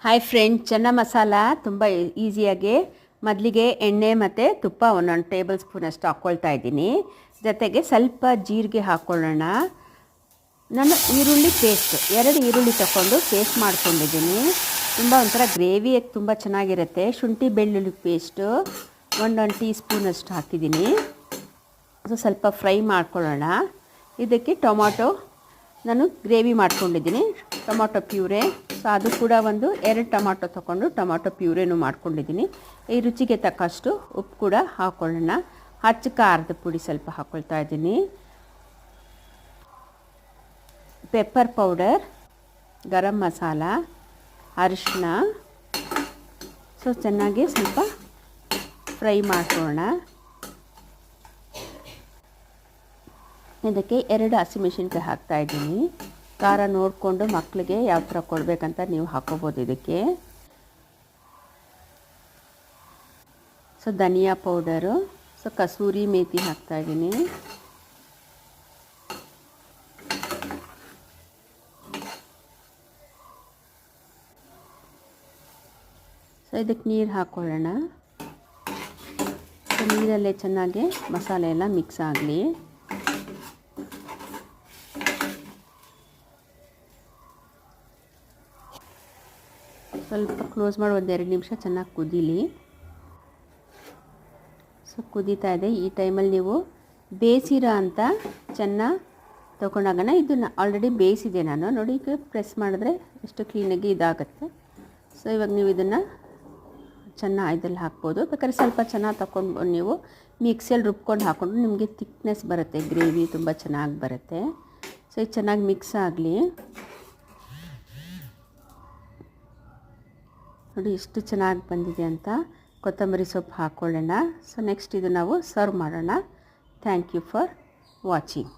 Hi friend, ಚೆನ್ನ ಮಸಾಲ ತುಂಬ ಈಸಿಯಾಗಿ ಮೊದಲಿಗೆ ಎಣ್ಣೆ ಮತ್ತು ತುಪ್ಪ 1 ಟೇಬಲ್ ಸ್ಪೂನಷ್ಟು ಹಾಕ್ಕೊಳ್ತಾ ಇದ್ದೀನಿ. ಜೊತೆಗೆ ಸ್ವಲ್ಪ ಜೀರಿಗೆ ಹಾಕ್ಕೊಳ್ಳೋಣ. ನಾನು ಈರುಳ್ಳಿ ಪೇಸ್ಟ್ 2 ಈರುಳ್ಳಿ ತಗೊಂಡು ಪೇಸ್ಟ್ ಮಾಡ್ಕೊಂಡಿದ್ದೀನಿ. ತುಂಬ ಒಂಥರ ಗ್ರೇವಿ ತುಂಬ ಚೆನ್ನಾಗಿರುತ್ತೆ. ಶುಂಠಿ ಬೆಳ್ಳುಳ್ಳಿ ಪೇಸ್ಟು 1 ಟೀ ಸ್ಪೂನಷ್ಟು ಹಾಕಿದ್ದೀನಿ. ಸ್ವಲ್ಪ ಫ್ರೈ ಮಾಡ್ಕೊಳ್ಳೋಣ. ಇದಕ್ಕೆ ಟೊಮಾಟೊ ನಾನು ಗ್ರೇವಿ ಮಾಡ್ಕೊಂಡಿದ್ದೀನಿ, ಟೊಮಾಟೊ ಪ್ಯೂರೆ. ಸೊ ಅದು ಕೂಡ 2 ಟೊಮಾಟೊ ತೊಗೊಂಡು ಟೊಮಾಟೊ ಪ್ಯೂರೇನೂ ಮಾಡ್ಕೊಂಡಿದ್ದೀನಿ. ಈ ರುಚಿಗೆ ತಕ್ಕಷ್ಟು ಉಪ್ಪು ಕೂಡ ಹಾಕ್ಕೊಳ್ಳೋಣ. ಹಚ್ಚ ಖಾರದ ಪುಡಿ ಸ್ವಲ್ಪ ಹಾಕ್ಕೊಳ್ತಾ ಇದ್ದೀನಿ. ಪೆಪ್ಪರ್ ಪೌಡರ್, ಗರಂ ಮಸಾಲ, ಅರಿಶಿನ. ಸೊ ಚೆನ್ನಾಗಿ ಸ್ವಲ್ಪ ಫ್ರೈ ಮಾಡ್ಕೊಳ್ಳೋಣ. ಇದಕ್ಕೆ 2 ಹಸಿಮೆಣಸಿನ್ಕಾಯಿ ಹಾಕ್ತಾಯಿದ್ದೀನಿ. ಖಾರ ನೋಡಿಕೊಂಡು ಮಕ್ಕಳಿಗೆ ಯಾವ ಥರ ಕೊಡಬೇಕಂತ ನೀವು ಹಾಕ್ಕೋಬೋದು ಇದಕ್ಕೆ. ಸೊ ಧನಿಯಾ ಪೌಡರು, ಸೊ ಕಸೂರಿ ಮೇಥಿ ಹಾಕ್ತಾಯಿದ್ದೀನಿ. ಸೊ ಇದಕ್ಕೆ ನೀರು ಹಾಕ್ಕೊಳ್ಳೋಣ. ಸೊ ನೀರಲ್ಲೇ ಚೆನ್ನಾಗಿ ಮಸಾಲೆ ಎಲ್ಲ ಮಿಕ್ಸ್ ಆಗಲಿ. ಸ್ವಲ್ಪ ಕ್ಲೋಸ್ ಮಾಡಿ 1-2 ನಿಮಿಷ ಚೆನ್ನಾಗಿ ಕುದೀಲಿ. ಸೊ ಕುದೀತಾ ಇದೆ. ಈ ಟೈಮಲ್ಲಿ ನೀವು ಬೇಯಿಸಿರೋ ಅಂಥ ಚೆನ್ನ ತೊಗೊಂಡಾಗನ, ಇದನ್ನು ಆಲ್ರೆಡಿ ಬೇಯಿಸಿದೆ ನಾನು. ನೋಡಿ, ಈಗ ಪ್ರೆಸ್ ಮಾಡಿದ್ರೆ ಎಷ್ಟು ಕ್ಲೀನಾಗಿ ಇದಾಗುತ್ತೆ. ಸೊ ಇವಾಗ ನೀವು ಇದನ್ನು ಚೆನ್ನ ಇದರಲ್ಲಿ ಹಾಕ್ಬೋದು. ಬೇಕಾದ್ರೆ ಸ್ವಲ್ಪ ಚೆನ್ನಾಗಿ ತಗೊಂಡು ನೀವು ಮಿಕ್ಸಿಯಲ್ಲಿ ರುಬ್ಕೊಂಡು ಹಾಕ್ಕೊಂಡು ನಿಮಗೆ ಥಿಕ್ನೆಸ್ ಬರುತ್ತೆ, ಗ್ರೇವಿ ತುಂಬ ಚೆನ್ನಾಗಿ ಬರುತ್ತೆ. ಸೊ ಇದು ಚೆನ್ನಾಗಿ ಮಿಕ್ಸ್ ಆಗಲಿ. ನೋಡಿ ಎಷ್ಟು ಚೆನ್ನಾಗಿ ಬಂದಿದೆ ಅಂತ. ಕೊತ್ತಂಬರಿ ಸೊಪ್ಪು ಹಾಕ್ಕೊಳ್ಳೋಣ. ಸೊ ನೆಕ್ಸ್ಟ್ ಇದು ನಾವು ಸರ್ವ್ ಮಾಡೋಣ. Thank you for watching.